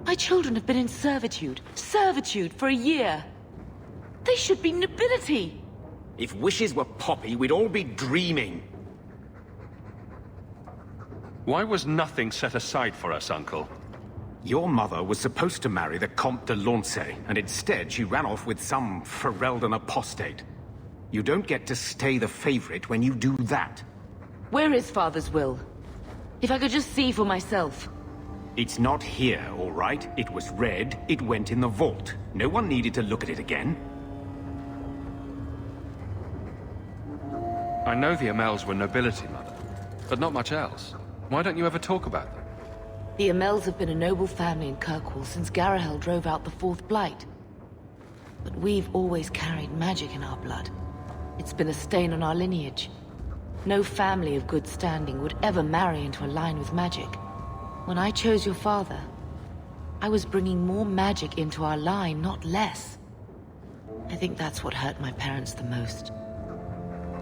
My children have been in servitude for a year. They should be nobility. If wishes were poppy, we'd all be dreaming. Why was nothing set aside for us, Uncle? Your mother was supposed to marry the Comte de Launcey, and instead she ran off with some Ferelden apostate. You don't get to stay the favorite when you do that. Where is Father's will? If I could just see for myself. It's not here, all right? It was read, it went in the vault. No one needed to look at it again. I know the Amels were nobility, Mother, but not much else. Why don't you ever talk about them? The Amels have been a noble family in Kirkwall since Garahel drove out the Fourth Blight. But we've always carried magic in our blood. It's been a stain on our lineage. No family of good standing would ever marry into a line with magic. When I chose your father, I was bringing more magic into our line, not less. I think that's what hurt my parents the most.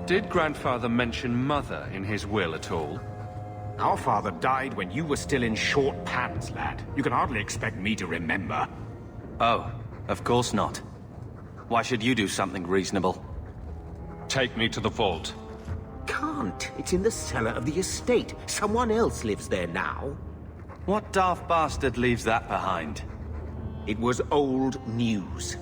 Did Grandfather mention Mother in his will at all? Our father died when you were still in short pants, lad. You can hardly expect me to remember. Oh, of course not. Why should you do something reasonable? Take me to the vault. Can't. It's in the cellar of the estate. Someone else lives there now. What daft bastard leaves that behind? It was old news.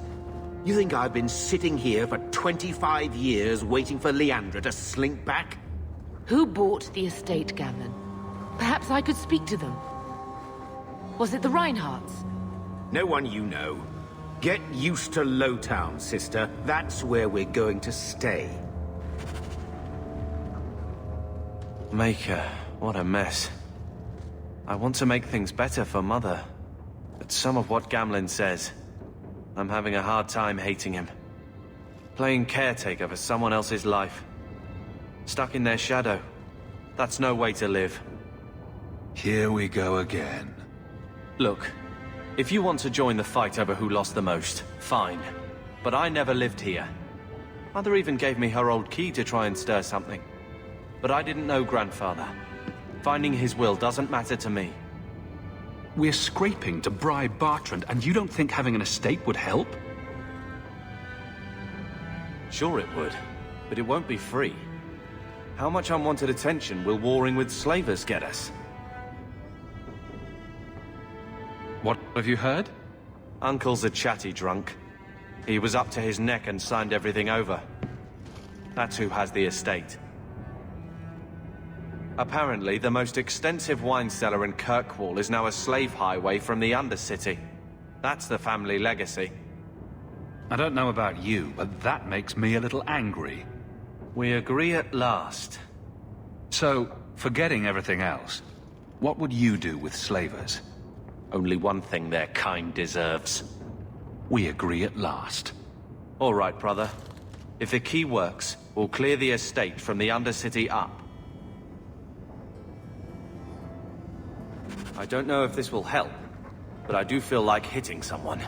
You think I've been sitting here for 25 years waiting for Leandra to slink back? Who bought the estate, Gamlen? Perhaps I could speak to them. Was it the Reinhardts? No one you know. Get used to Lowtown, sister. That's where we're going to stay. Maker, what a mess. I want to make things better for Mother, but some of what Gamlen says, I'm having a hard time hating him. Playing caretaker for someone else's life. Stuck in their shadow. That's no way to live. Here we go again. Look, if you want to join the fight over who lost the most, fine. But I never lived here. Mother even gave me her old key to try and stir something. But I didn't know Grandfather. Finding his will doesn't matter to me. We're scraping to bribe Bartrand, and you don't think having an estate would help? Sure it would, but it won't be free. How much unwanted attention will warring with slavers get us? What have you heard? Uncle's a chatty drunk. He was up to his neck and signed everything over. That's who has the estate. Apparently, the most extensive wine cellar in Kirkwall is now a slave highway from the Undercity. That's the family legacy. I don't know about you, but that makes me a little angry. We agree at last. So, forgetting everything else, what would you do with slavers? Only one thing their kind deserves. We agree at last. All right, brother. If the key works, we'll clear the estate from the Undercity up. I don't know if this will help, but I do feel like hitting someone.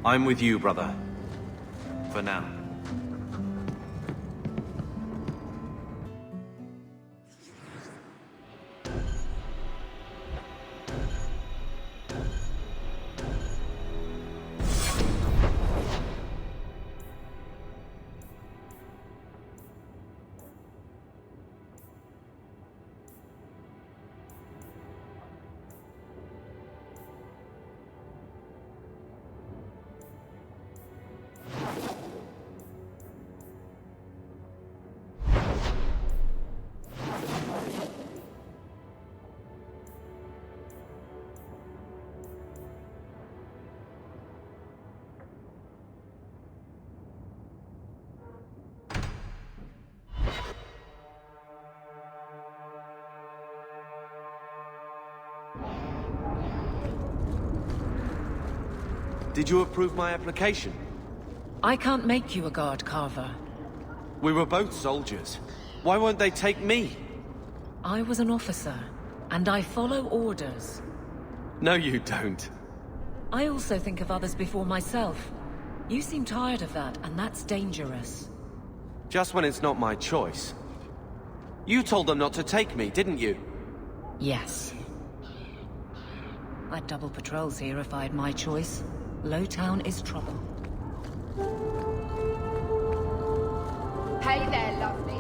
I'm with you, brother. For now. Did you approve my application? I can't make you a guard, Carver. We were both soldiers. Why won't they take me? I was an officer, and I follow orders. No, you don't. I also think of others before myself. You seem tired of that, and that's dangerous. Just when it's not my choice. You told them not to take me, didn't you? Yes. I'd double patrols here if I had my choice. Lowtown is trouble. Hey there, lovely.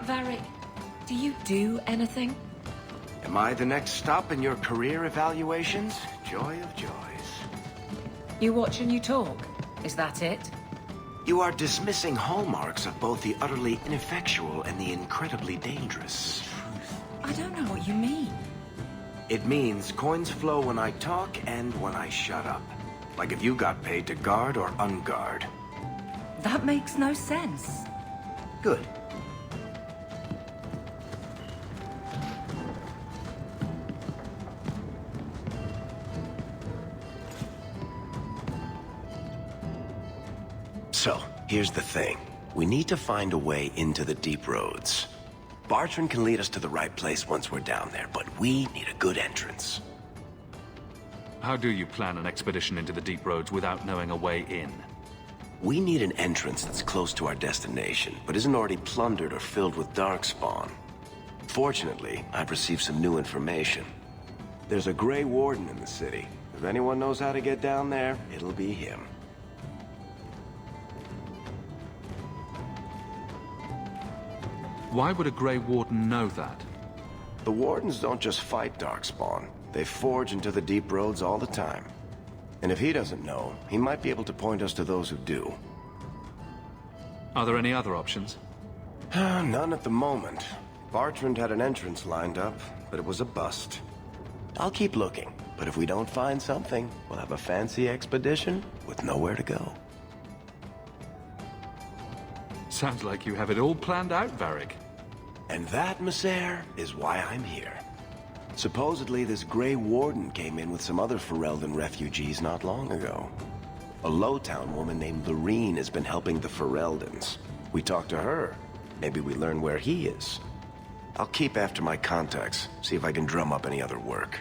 Varric, do you do anything? Am I the next stop in your career evaluations? Joy of joys. You watch and you talk. Is that it? You are dismissing hallmarks of both the utterly ineffectual and the incredibly dangerous. I don't know what you mean. It means coins flow when I talk and when I shut up. Like if you got paid to guard or unguard. That makes no sense. Good. So, here's the thing. We need to find a way into the deep roads. Bartrand can lead us to the right place once we're down there, but we need a good entrance. How do you plan an expedition into the deep roads without knowing a way in? We need an entrance that's close to our destination, but isn't already plundered or filled with darkspawn. Fortunately, I've received some new information. There's a Grey Warden in the city. If anyone knows how to get down there, it'll be him. Why would a Grey Warden know that? The Wardens don't just fight darkspawn. They forge into the deep roads all the time. And if he doesn't know, he might be able to point us to those who do. Are there any other options? None at the moment. Bartrand had an entrance lined up, but it was a bust. I'll keep looking, but if we don't find something, we'll have a fancy expedition with nowhere to go. Sounds like you have it all planned out, Varric. And that, Messere, is why I'm here. Supposedly, this Grey Warden came in with some other Ferelden refugees not long ago. A Lowtown woman named Lorene has been helping the Fereldans. We talked to her. Maybe we learn where he is. I'll keep after my contacts, see if I can drum up any other work.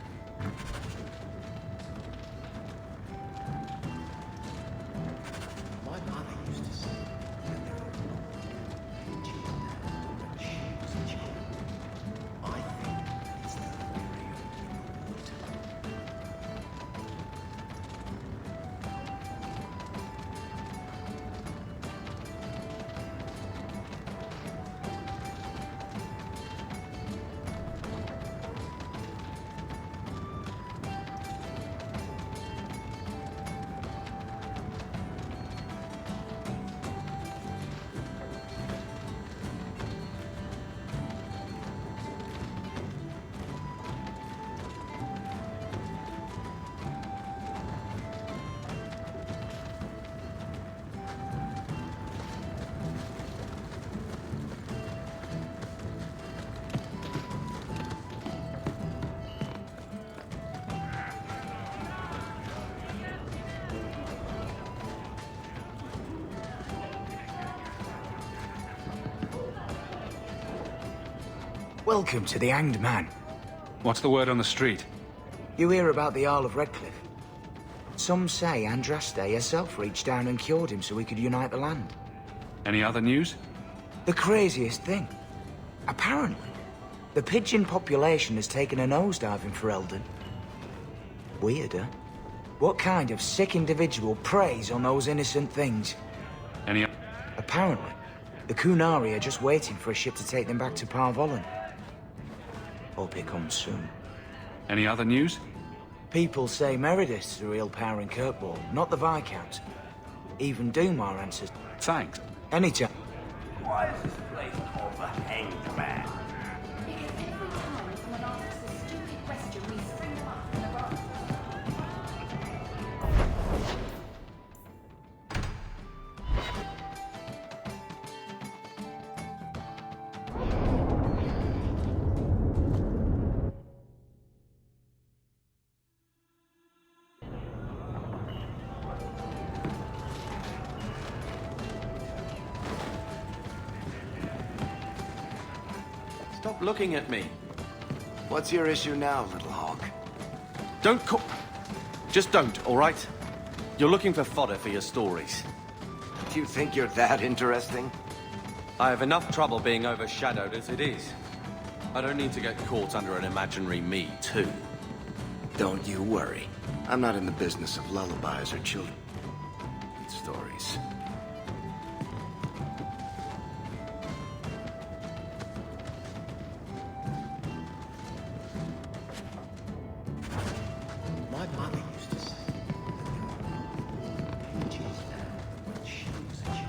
Welcome to the Hanged Man. What's the word on the street? You hear about the Jarl of Redcliffe? Some say Andraste herself reached down and cured him so we could unite the land. Any other news? The craziest thing. Apparently, the pigeon population has taken a nosedive in Ferelden. Weird, huh? What kind of sick individual preys on those innocent things? Any... Apparently, the Kunari are just waiting for a ship to take them back to Parvollen. Hope it comes soon. Any other news? People say Meredith's the real power in Kirkwall, not the Viscount. Even Dumar answers. Thanks. Anytime. Why is this place called the Hanged Man? Because every time someone asks a stupid question, we string them up in the box. Stop looking at me. What's your issue now, little hawk? Don't call... Just don't, all right? You're looking for fodder for your stories. Do you think you're that interesting? I have enough trouble being overshadowed as it is. I don't need to get caught under an imaginary me, too. Don't you worry. I'm not in the business of lullabies or children's stories. My mother used to say that peaches when she was a child.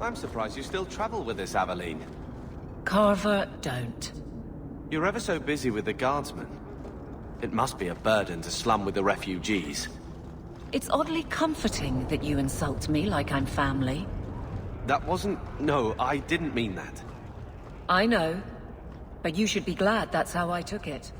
I'm surprised you still travel with this, Aveline. Carver, don't. You're ever so busy with the guardsmen. It must be a burden to slum with the refugees. It's oddly comforting that you insult me like I'm family. That wasn't... No, I didn't mean that. I know. But you should be glad that's how I took it.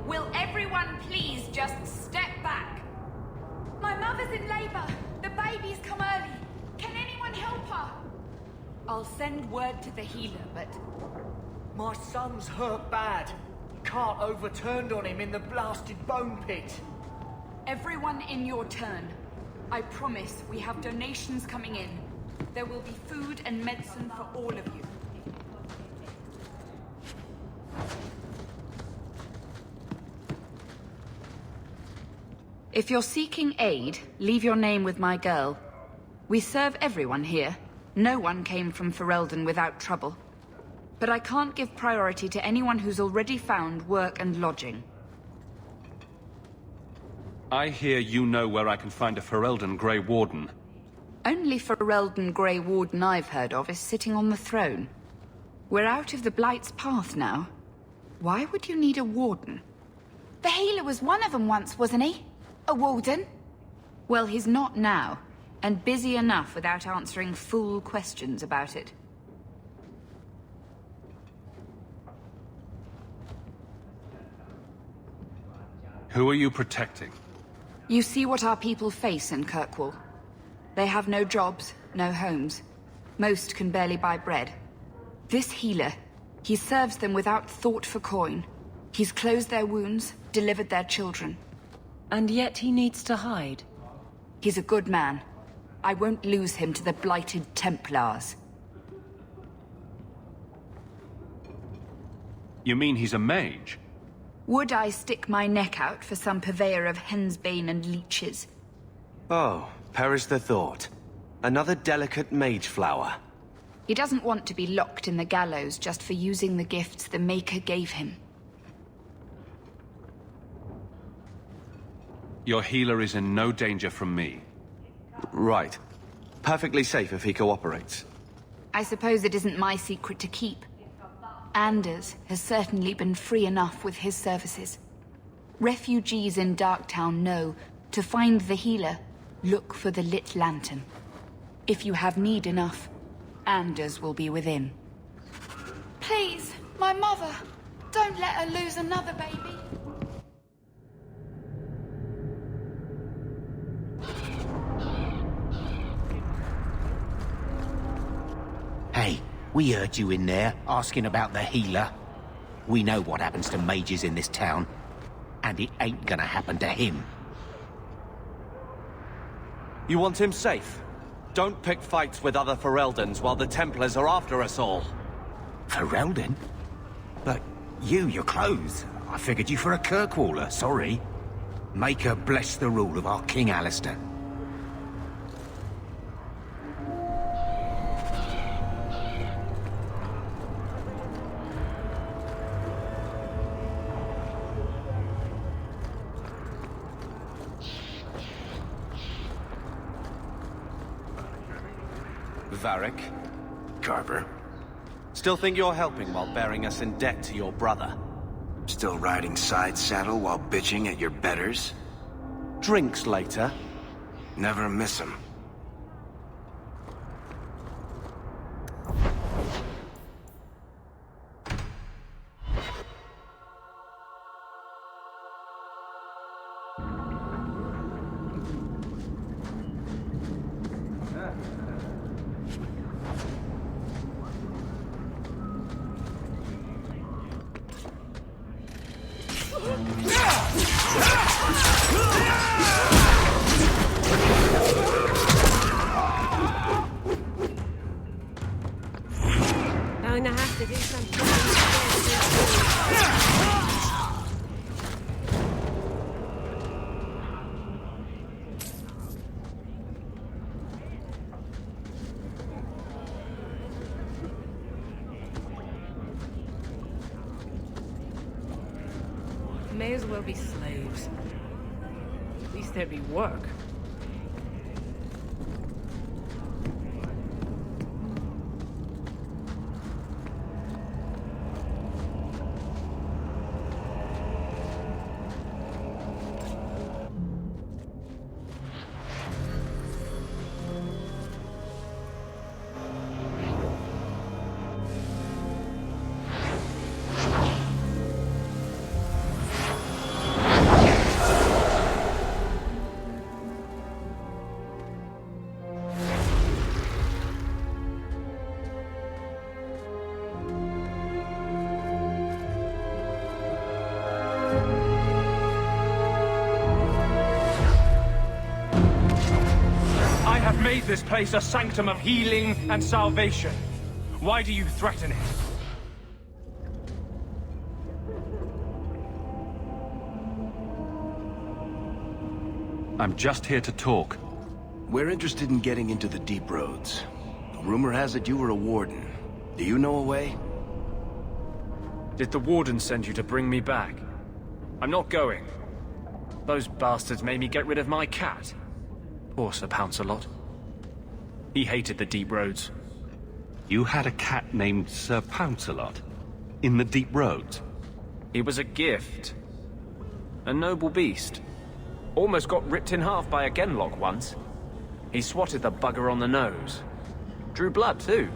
Will everyone please just step back? My mother's in labor. The baby's come early. Can anyone help her? I'll send word to the healer, but... My son's hurt bad. Cart overturned on him in the blasted bone pit. Everyone in your turn. I promise we have donations coming in. There will be food and medicine for all of you. If you're seeking aid, leave your name with my girl. We serve everyone here. No one came from Ferelden without trouble. But I can't give priority to anyone who's already found work and lodging. I hear you know where I can find a Ferelden Grey Warden. Only Ferelden Grey Warden I've heard of is sitting on the throne. We're out of the Blight's path now. Why would you need a warden? The healer was one of them once, wasn't he? A warden? Well, he's not now, and busy enough without answering fool questions about it. Who are you protecting? You see what our people face in Kirkwall. They have no jobs, no homes. Most can barely buy bread. This healer, he serves them without thought for coin. He's closed their wounds, delivered their children. And yet he needs to hide. He's a good man. I won't lose him to the blighted Templars. You mean he's a mage? Would I stick my neck out for some purveyor of hensbane and leeches? Oh, perish the thought. Another delicate mage flower. He doesn't want to be locked in the gallows just for using the gifts the Maker gave him. Your healer is in no danger from me. Right. Perfectly safe if he cooperates. I suppose it isn't my secret to keep. Anders has certainly been free enough with his services. Refugees in Darktown know, to find the healer, look for the lit lantern. If you have need enough, Anders will be within. Please, my mother. Don't let her lose another baby. Hey, we heard you in there, asking about the healer. We know what happens to mages in this town. And it ain't gonna happen to him. You want him safe? Don't pick fights with other Fereldans while the Templars are after us all. Ferelden? But your clothes. I figured you for a Kirkwaller, sorry. Maker bless the rule of our King Alistair. Varric. Carver. Still think you're helping while bearing us in debt to your brother? Still riding side saddle while bitching at your betters? Drinks later. Never miss 'em. Going to have to do something. May as well be slaves. At least there'd be work. have made this place a sanctum of healing and salvation. Why do you threaten it? I'm just here to talk. We're interested in getting into the deep roads. Rumor has it you were a warden. Do you know a way? Did the warden send you to bring me back? I'm not going. Those bastards made me get rid of my cat. Poor Sir Pouncelot. He hated the deep roads. You had a cat named Sir Pouncelot? In the deep roads? He was a gift. A noble beast. Almost got ripped in half by a Genlock once. He swatted the bugger on the nose. Drew blood, too.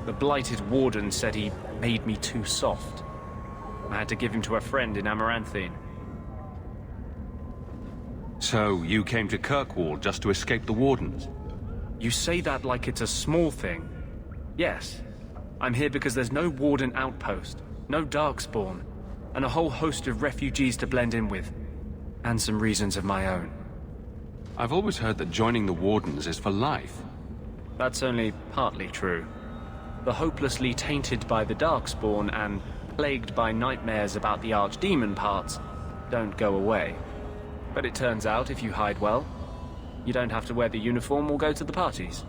The blighted warden said he made me too soft. I had to give him to a friend in Amaranthine. So, you came to Kirkwall just to escape the wardens? You say that like it's a small thing. Yes. I'm here because there's no warden outpost, no darkspawn, and a whole host of refugees to blend in with. And some reasons of my own. I've always heard that joining the wardens is for life. That's only partly true. The hopelessly tainted by the darkspawn and plagued by nightmares about the archdemon parts don't go away. But it turns out if you hide well, you don't have to wear the uniform or go to the parties.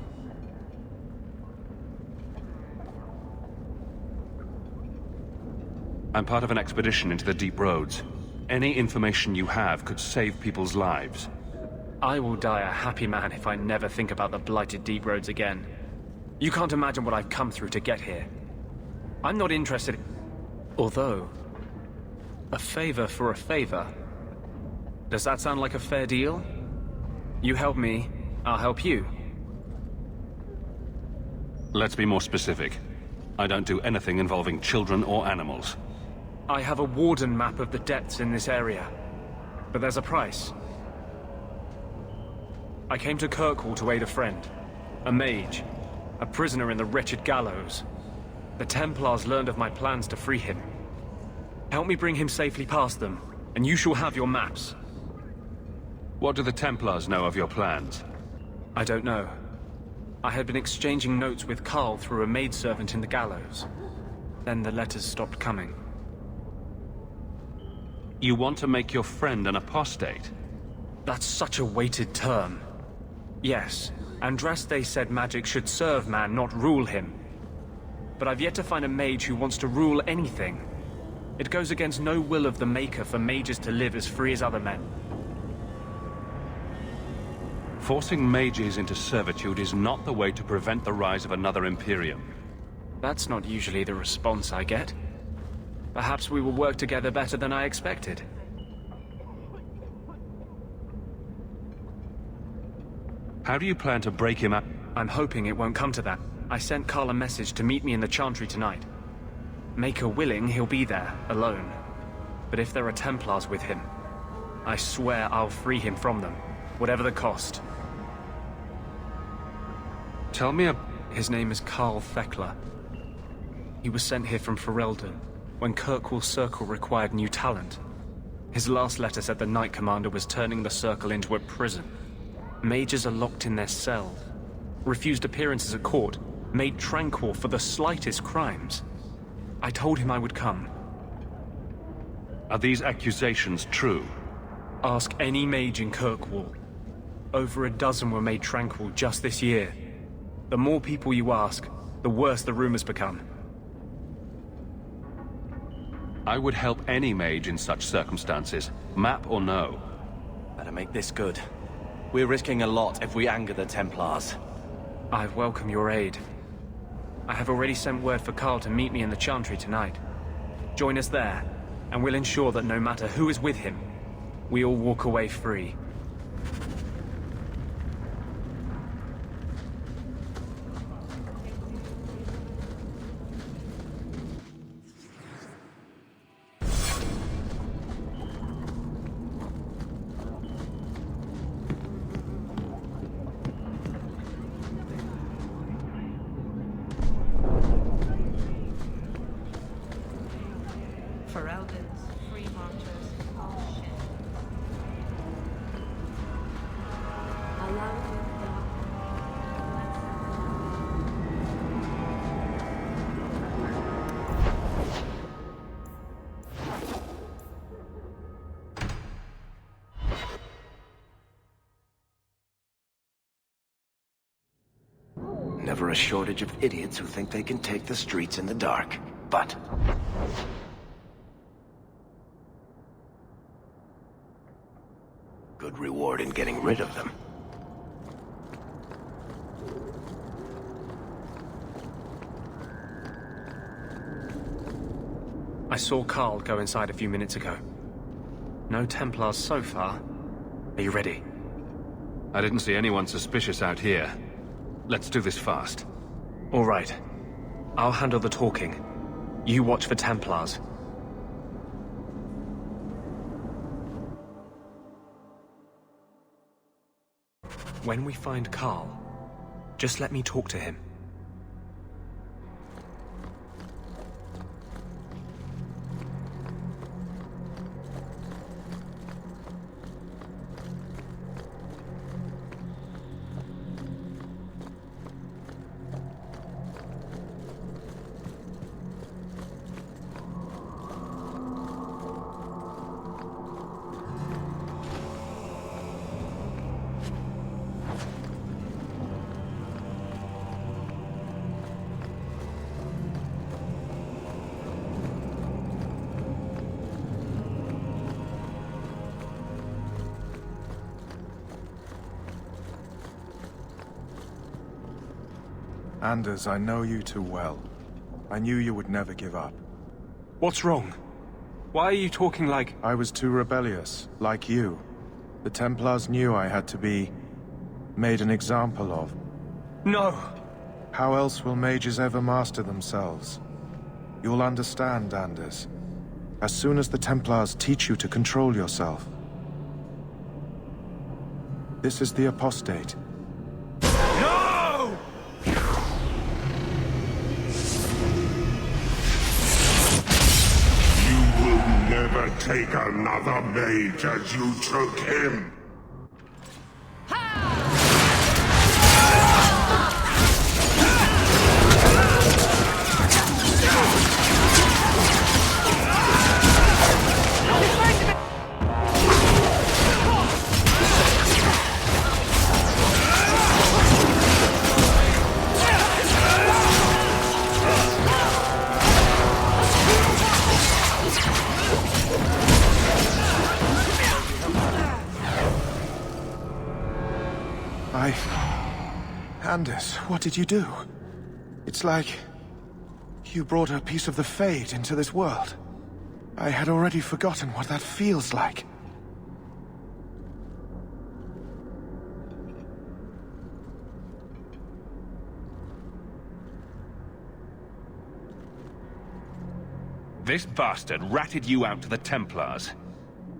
I'm part of an expedition into the deep roads. Any information you have could save people's lives. I will die a happy man if I never think about the blighted deep roads again. You can't imagine what I've come through to get here. I'm not interested. Although, a favor for a favor. Does that sound like a fair deal? You help me, I'll help you. Let's be more specific. I don't do anything involving children or animals. I have a warden map of the depths in this area. But there's a price. I came to Kirkwall to aid a friend. A mage. A prisoner in the wretched gallows. The Templars learned of my plans to free him. Help me bring him safely past them, and you shall have your maps. What do the Templars know of your plans? I don't know. I had been exchanging notes with Carl through a maidservant in the gallows. Then the letters stopped coming. You want to make your friend an apostate? That's such a weighted term. Yes, Andraste said magic should serve man, not rule him. But I've yet to find a mage who wants to rule anything. It goes against no will of the Maker for mages to live as free as other men. Forcing mages into servitude is not the way to prevent the rise of another Imperium. That's not usually the response I get. Perhaps we will work together better than I expected. How do you plan to break him up? I'm hoping it won't come to that. I sent Carl a message to meet me in the Chantry tonight. Maker willing, he'll be there, alone. But if there are Templars with him, I swear I'll free him from them, whatever the cost. Tell me His name is Carl Thekla. He was sent here from Ferelden, when Kirkwall Circle required new talent. His last letter said the Knight Commander was turning the Circle into a prison. Mages are locked in their cells, refused appearances at court, made tranquil for the slightest crimes. I told him I would come. Are these accusations true? Ask any mage in Kirkwall. Over a dozen were made tranquil just this year. The more people you ask, the worse the rumors become. I would help any mage in such circumstances, map or no. Better make this good. We're risking a lot if we anger the Templars. I welcome your aid. I have already sent word for Carl to meet me in the Chantry tonight. Join us there, and we'll ensure that no matter who is with him, we all walk away free. Ferelden's free marchers. Never a shortage of idiots who think they can take the streets in the dark. But... good reward in getting rid of them. I saw Carl go inside a few minutes ago. No Templars so far. Are you ready? I didn't see anyone suspicious out here. Let's do this fast. All right. I'll handle the talking. You watch for Templars. When we find Carl, just let me talk to him. Anders, I know you too well. I knew you would never give up. What's wrong? Why are you talking like... I was too rebellious, like you. The Templars knew I had to be... made an example of. No! How else will mages ever master themselves? You'll understand, Anders. As soon as the Templars teach you to control yourself. This is the Apostate. Never take another mage as you took him. Anders, what did you do? It's like... you brought a piece of the Fade into this world. I had already forgotten what that feels like. This bastard ratted you out to the Templars.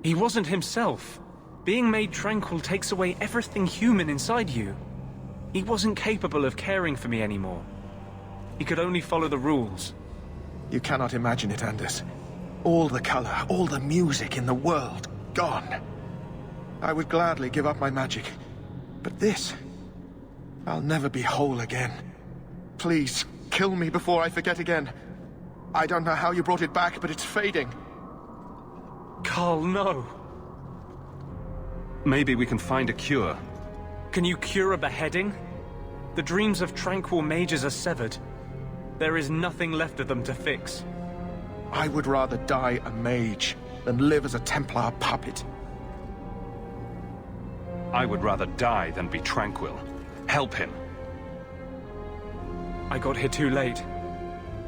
He wasn't himself. Being made tranquil takes away everything human inside you. He wasn't capable of caring for me anymore. He could only follow the rules. You cannot imagine it, Anders. All the color, all the music in the world, gone. I would gladly give up my magic. But this... I'll never be whole again. Please, kill me before I forget again. I don't know how you brought it back, but it's fading. Carl, no. Maybe we can find a cure. Can you cure a beheading? The dreams of tranquil mages are severed. There is nothing left of them to fix. I would rather die a mage than live as a Templar puppet. I would rather die than be tranquil. Help him. I got here too late.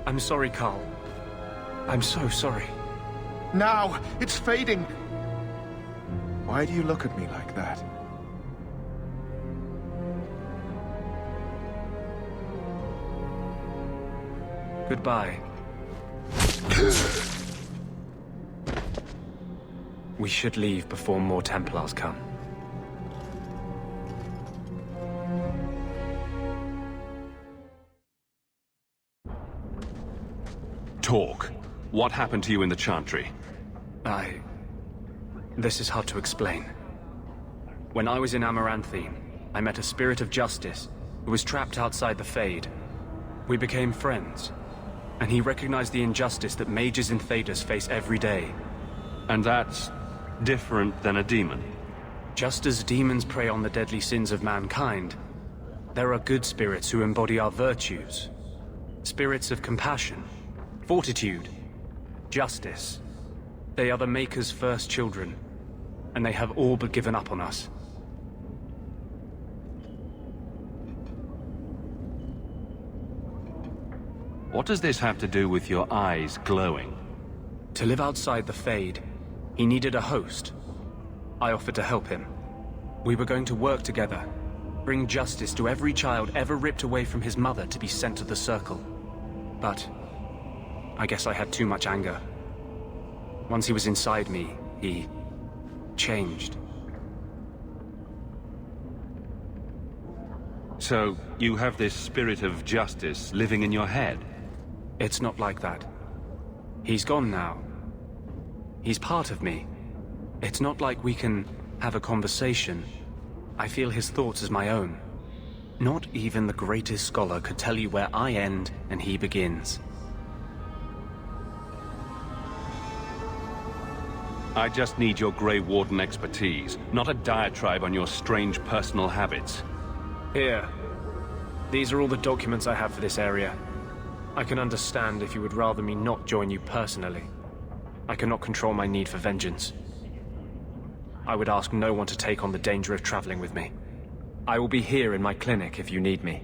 I'm sorry, Carl. I'm so sorry. Now! It's fading! Why do you look at me like that? Goodbye. We should leave before more Templars come. Talk. What happened to you in the Chantry? This is hard to explain. When I was in Amaranthine, I met a spirit of justice who was trapped outside the Fade. We became friends, and he recognized the injustice that mages in Thedas face every day. And that's different than a demon? Just as demons prey on the deadly sins of mankind, There are good spirits who embody our virtues. Spirits of compassion, fortitude, justice. They are the Maker's first children, and they have all but given up on us. What does this have to do with your eyes glowing? To live outside the Fade, he needed a host. I offered to help him. We were going to work together, bring justice to every child ever ripped away from his mother to be sent to the Circle. But I guess I had too much anger. Once he was inside me, he changed. So, you have this spirit of justice living in your head? It's not like that. He's gone now. He's part of me. It's not like we can have a conversation. I feel his thoughts as my own. Not even the greatest scholar could tell you where I end and he begins. I just need your Grey Warden expertise, not a diatribe on your strange personal habits. Here. These are all the documents I have for this area. I can understand if you would rather me not join you personally. I cannot control my need for vengeance. I would ask no one to take on the danger of traveling with me. I will be here in my clinic if you need me.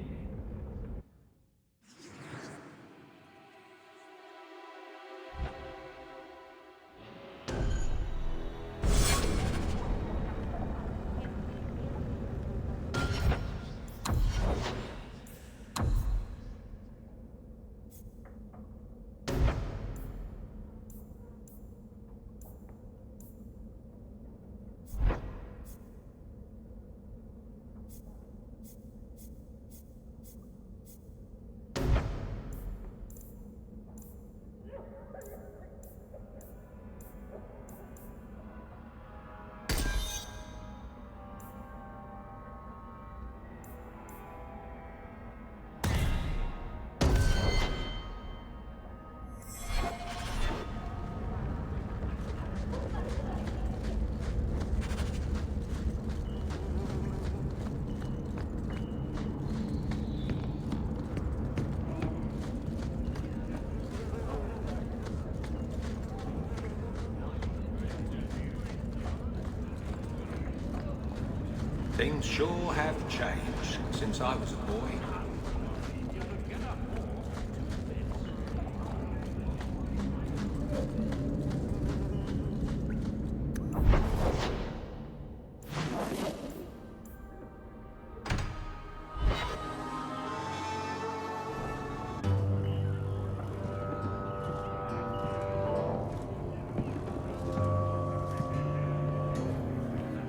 Things sure have changed since I was a boy.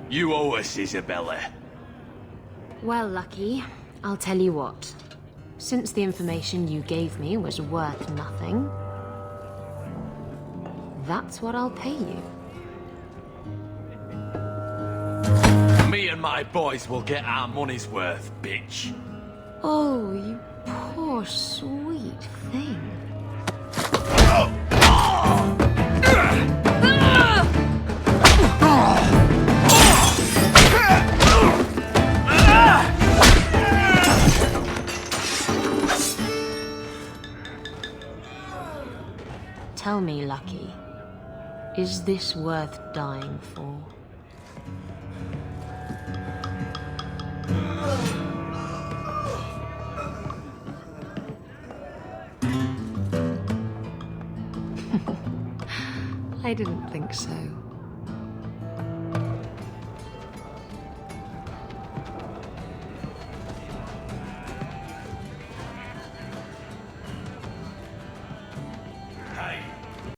You owe us, Isabella. Well, Lucky, I'll tell you what. Since the information you gave me was worth nothing, that's what I'll pay you. Me and my boys will get our money's worth, bitch. Oh, you poor sweet thing. Tell me, Lucky, is this worth dying for? I didn't think so.